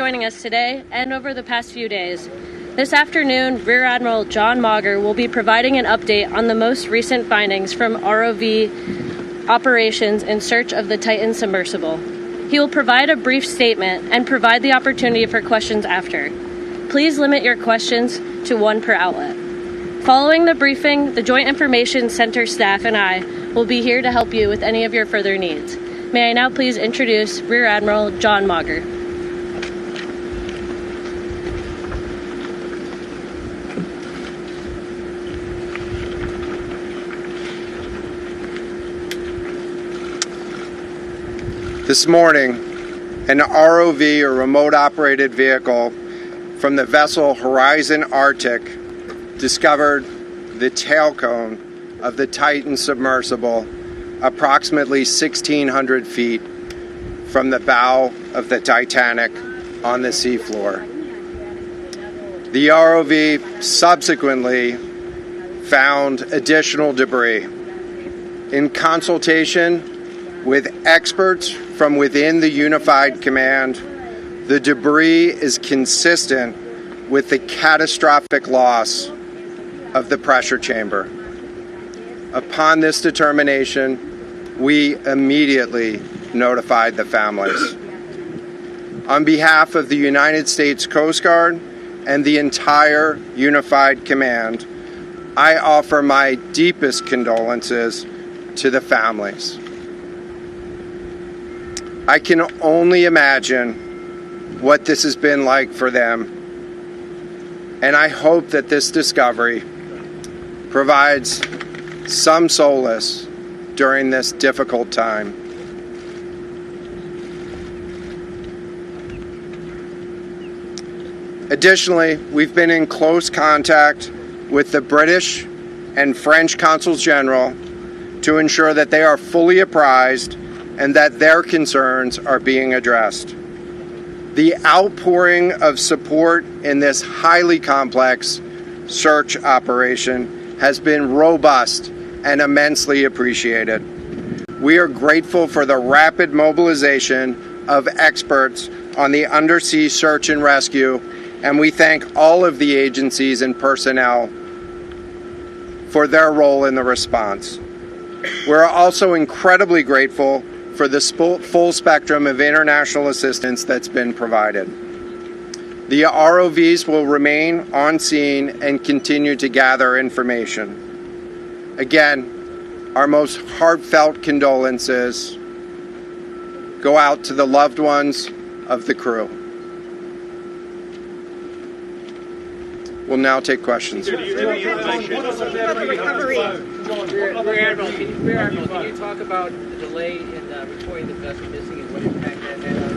joining us today and over the past few days. This afternoon, Rear Admiral John Mauger will be providing an update on the most recent findings from ROV operations in search of the Titan submersible. He will provide a brief statement and provide the opportunity for questions after. Please limit your questions to one per outlet. Following the briefing, the Joint Information Center staff and I will be here to help you with any of your further needs. May I now please introduce Rear Admiral John Mauger. This morning, an ROV, or remote operated vehicle, from the vessel Horizon Arctic discovered the tail cone of the Titan submersible approximately 1,600 feet from the bow of the Titanic on the seafloor. The ROV subsequently found additional debris. In consultation with experts from within the Unified Command, the debris is consistent with the catastrophic loss of the pressure chamber. Upon this determination, we immediately notified the families. On behalf of the United States Coast Guard and the entire Unified Command, I offer my deepest condolences to the families. I can only imagine what this has been like for them, and I hope that this discovery provides some solace during this difficult time. Additionally, we've been in close contact with the British and French Consuls General to ensure that they are fully apprised and that their concerns are being addressed. The outpouring of support in this highly complex search operation has been robust and immensely appreciated. We are grateful for the rapid mobilization of experts on the undersea search and rescue, and we thank all of the agencies and personnel for their role in the response. We're also incredibly grateful for the full spectrum of international assistance that's been provided. The ROVs will remain on scene and continue to gather information. Again, our most heartfelt condolences go out to the loved ones of the crew. We'll now take questions. Rear Admiral, can you talk about the delay in reporting the vessel missing and what impact that had on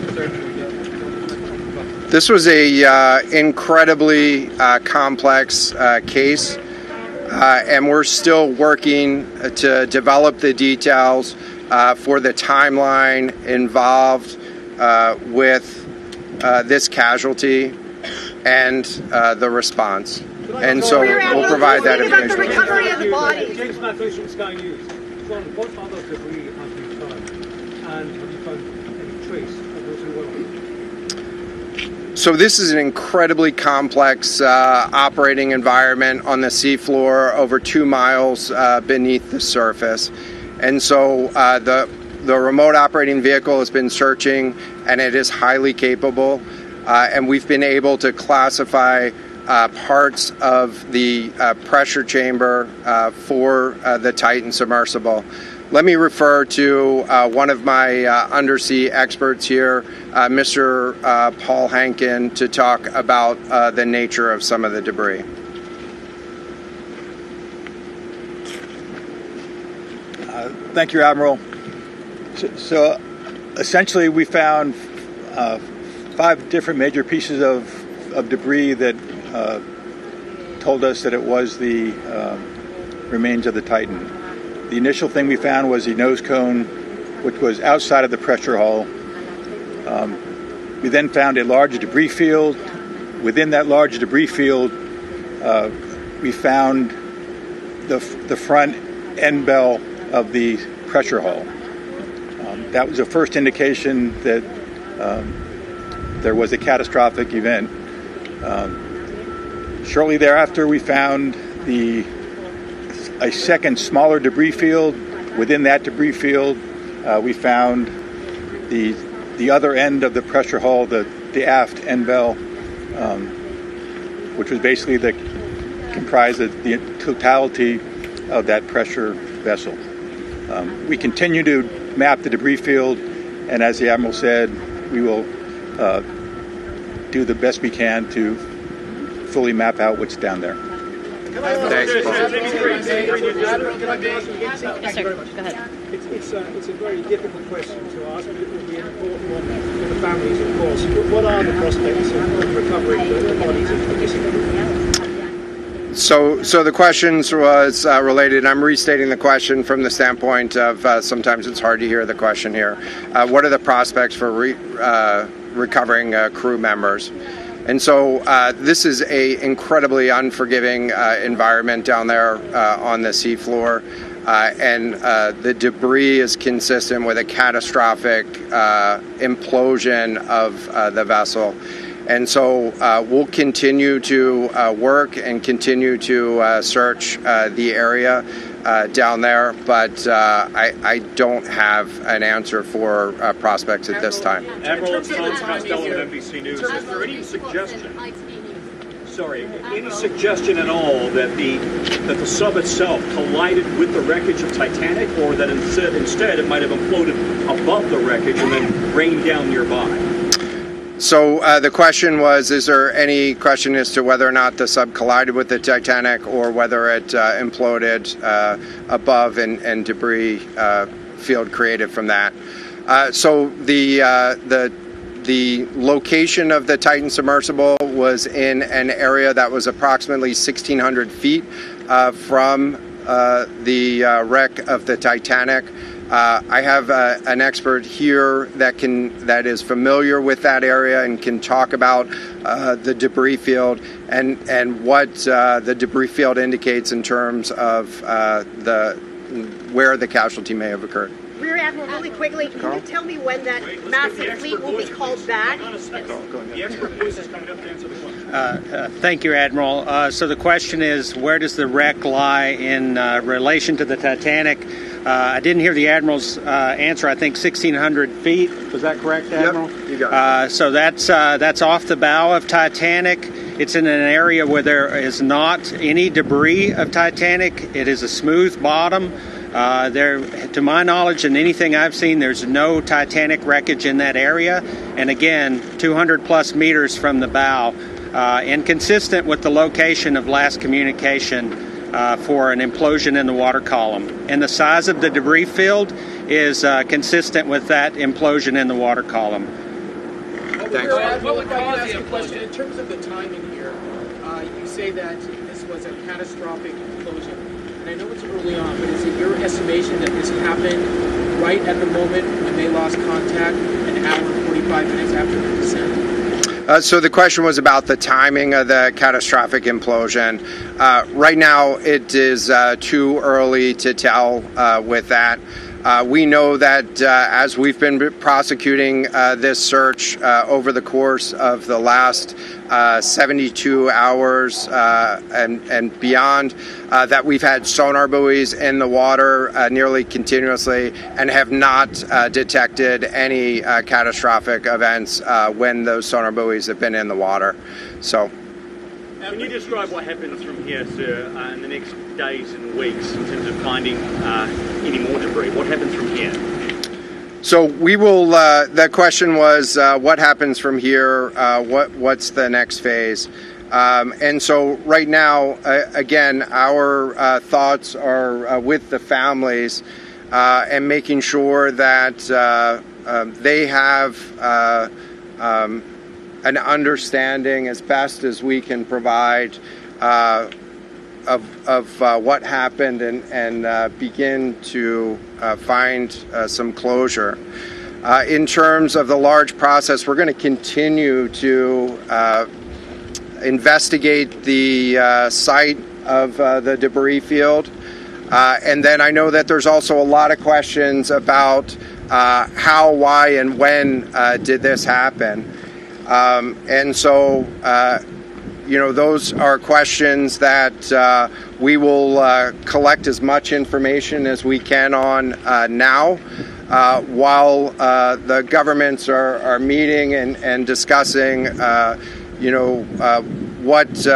the search? This was a incredibly complex case, and we're still working to develop the details for the timeline involved with this casualty and the response. And so we'll provide that information. About the recovery of the body. James Matthews from Sky News. John, what other debris has been found? And have you found any trace of those who were? So this is an incredibly complex operating environment on the seafloor, over 2 miles beneath the surface. And so the remote operating vehicle has been searching, and it is highly capable. And we've been able to classify parts of the pressure chamber for the Titan submersible. Let me refer to one of my undersea experts here, Mr. Paul Hankin, to talk about the nature of some of the debris. Thank you, Admiral. So essentially, we found 5 different major pieces of debris that told us that it was the remains of the Titan. The initial thing we found was the nose cone, which was outside of the pressure hull. We then found a large debris field. Within that large debris field, we found the front end bell of the pressure hull. that was the first indication that there was a catastrophic event. Shortly thereafter, we found a second smaller debris field. Within that debris field, we found the other end of the pressure hull, the aft end bell, which was basically comprised of the totality of that pressure vessel. We continue to map the debris field, and as the Admiral said, we will do the best we can to fully map out what's down there. Thanks, Paul. Yes, sir. Go ahead. It's a very difficult question to ask, but it will be an important one for the families, of course. What are the prospects of recovering the bodies of the missing crew? So the questions was related. I'm restating the question from the standpoint of sometimes it's hard to hear the question here. What are the prospects for recovering crew members? And so this is a incredibly unforgiving environment down there on the seafloor, and the debris is consistent with a catastrophic implosion of the vessel. And so we'll continue to work and continue to search the area down there, but I don't have an answer for prospects at this time. Admiral, Tom Costello with NBC News. Is there any suggestion? Sorry, any suggestion at all that the sub itself collided with the wreckage of Titanic, or that instead it might have imploded above the wreckage and then rained down nearby? So the question was, is there any question as to whether or not the sub collided with the Titanic or whether it imploded above and debris field created from that? So the location of the Titan submersible was in an area that was approximately 1,600 feet from the wreck of the Titanic. I have an expert here that is familiar with that area and can talk about the debris field and what the debris field indicates in terms of where the casualty may have occurred. Rear Admiral, really quickly, can you tell me when that massive fleet will be called back? The expert voice is coming up to answer the question. Thank you, Admiral. So the question is, where does the wreck lie in relation to the Titanic? I didn't hear the Admiral's answer. I think 1,600 feet. Was that correct, Admiral? Yep, you got it. So that's off the bow of Titanic. It's in an area where there is not any debris of Titanic. It is a smooth bottom. To my knowledge and anything I've seen, there's no Titanic wreckage in that area. And again, 200 plus meters from the bow, and consistent with the location of last communication for an implosion in the water column. And the size of the debris field is consistent with that implosion in the water column. Thanks. What would cause the question in terms of the timing here? You say that this was a catastrophic implosion. And I know it's early on, but is it your estimation that this happened right at the moment when they lost contact, an hour and 45 minutes after the descent? So the question was about the timing of the catastrophic implosion. Right now, it is too early to tell with that. We know that as we've been prosecuting this search over the course of the last 72 hours and beyond, that we've had sonar buoys in the water nearly continuously and have not detected any catastrophic events when those sonar buoys have been in the water. So. Can you describe what happens from here, sir, in the next days and weeks in terms of finding any more debris? What happens from here? So we will. The question was, what happens from here? What's the next phase? And so right now, again, our thoughts are with the families and making sure that they have an understanding as best as we can provide of what happened and begin to find some closure. In terms of the large process, we're going to continue to investigate the site of the debris field. And then I know that there's also a lot of questions about how, why, and when did this happen? And so, those are questions that we will collect as much information as we can on now, while the governments are meeting and discussing, what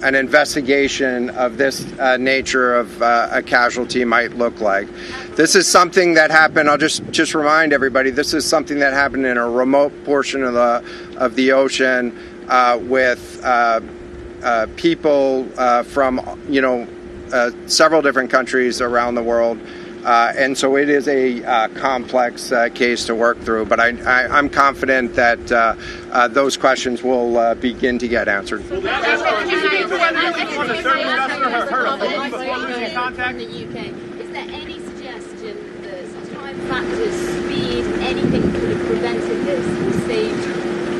an investigation of this nature of a casualty might look like. This is something that happened. I'll just remind everybody. This is something that happened in a remote portion of the ocean with people from several different countries around the world. And so it is a complex case to work through, but I'm confident that those questions will begin to get answered. In the UK, is there any suggestion that time factors, speed, anything could have prevented this and saved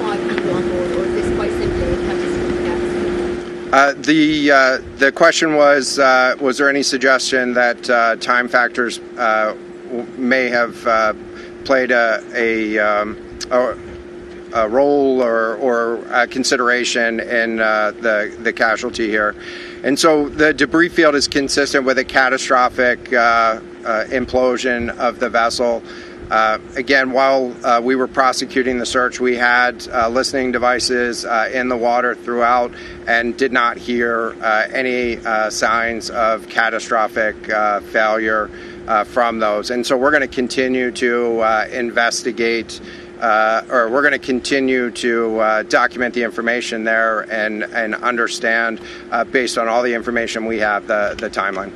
5 people on board, or is this quite simply a catastrophic accident? The question was there any suggestion that time factors may have played a role or a consideration in the casualty here? And so the debris field is consistent with a catastrophic implosion of the vessel. Again, while we were prosecuting the search, we had listening devices in the water throughout and did not hear any signs of catastrophic failure from those. And so we're going to continue to investigate, or we're going to continue to document the information there and understand, based on all the information we have, the timeline.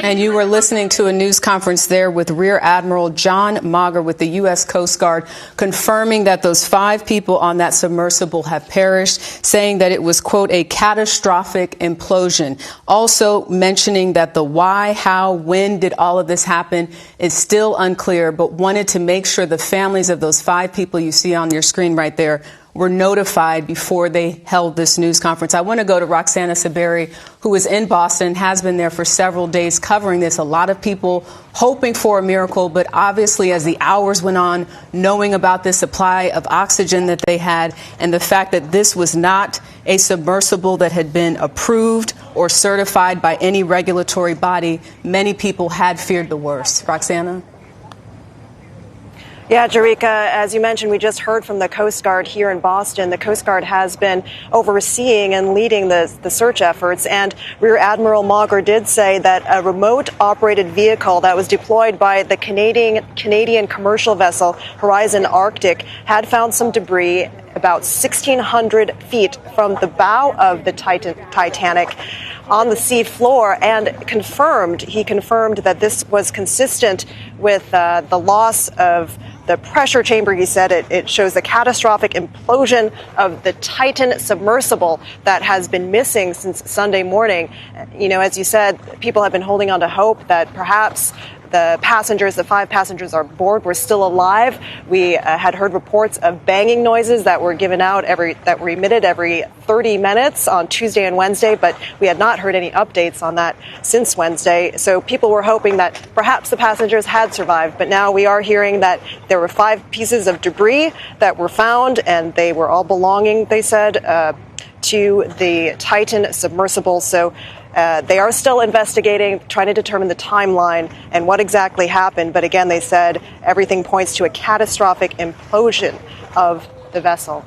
And you were listening to a news conference there with Rear Admiral John Mauger with the U.S. Coast Guard, confirming that those 5 people on that submersible have perished, saying that it was, quote, a catastrophic implosion. Also mentioning that the why, how, when did all of this happen is still unclear, but wanted to make sure the families of those 5 people you see on your screen right there were notified before they held this news conference. I want to go to Roxana Saberi, who is in Boston, has been there for several days covering this. A lot of people hoping for a miracle, but obviously as the hours went on, knowing about this supply of oxygen that they had and the fact that this was not a submersible that had been approved or certified by any regulatory body, many people had feared the worst. Roxana? Yeah, Jerika, as you mentioned, we just heard from the Coast Guard here in Boston. The Coast Guard has been overseeing and leading the search efforts. And Rear Admiral Mauger did say that a remote operated vehicle that was deployed by the Canadian commercial vessel Horizon Arctic had found some debris about 1,600 feet from the bow of the Titanic on the sea floor, and he confirmed that this was consistent with the loss of the pressure chamber. He said it shows a catastrophic implosion of the Titan submersible that has been missing since Sunday morning. As you said, people have been holding on to hope that perhaps the 5 passengers on board were still alive. We had heard reports of banging noises that were emitted every 30 minutes on Tuesday and Wednesday, but we had not heard any updates on that since Wednesday. So people were hoping that perhaps the passengers had survived, but now we are hearing that there were 5 pieces of debris that were found, and they were all belonging, they said, to the Titan submersible. So they are still investigating, trying to determine the timeline and what exactly happened. But again, they said everything points to a catastrophic implosion of the vessel.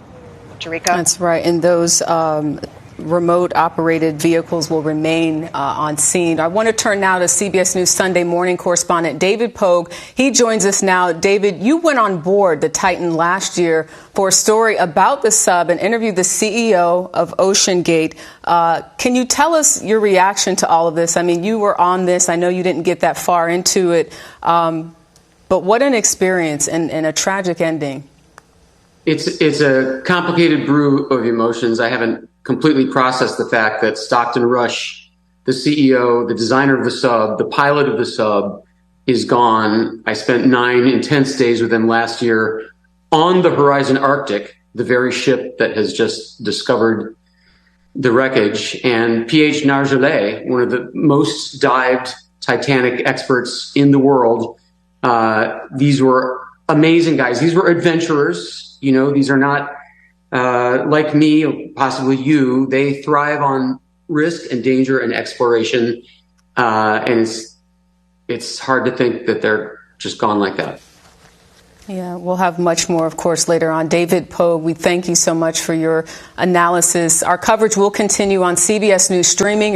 Jerika? That's right. And those remote operated vehicles will remain on scene. I want to turn now to CBS News Sunday morning correspondent David Pogue. He joins us now. David, you went on board the Titan last year for a story about the sub and interviewed the CEO of OceanGate. Can you tell us your reaction to all of this? I mean, you were on this. I know you didn't get that far into it. But what an experience and a tragic ending. It's a complicated brew of emotions. I haven't completely processed the fact that Stockton Rush, the CEO, the designer of the sub, the pilot of the sub, is gone. I spent 9 intense days with him last year on the Horizon Arctic, the very ship that has just discovered the wreckage. And P.H. Nargeolet, one of the most dived Titanic experts in the world, These were amazing guys. These were adventurers. You know, these are not like me, or possibly you. They thrive on risk and danger and exploration, and it's hard to think that they're just gone like that. Yeah, we'll have much more, of course, later on. David Pogue, we thank you so much for your analysis. Our coverage will continue on CBS News streaming.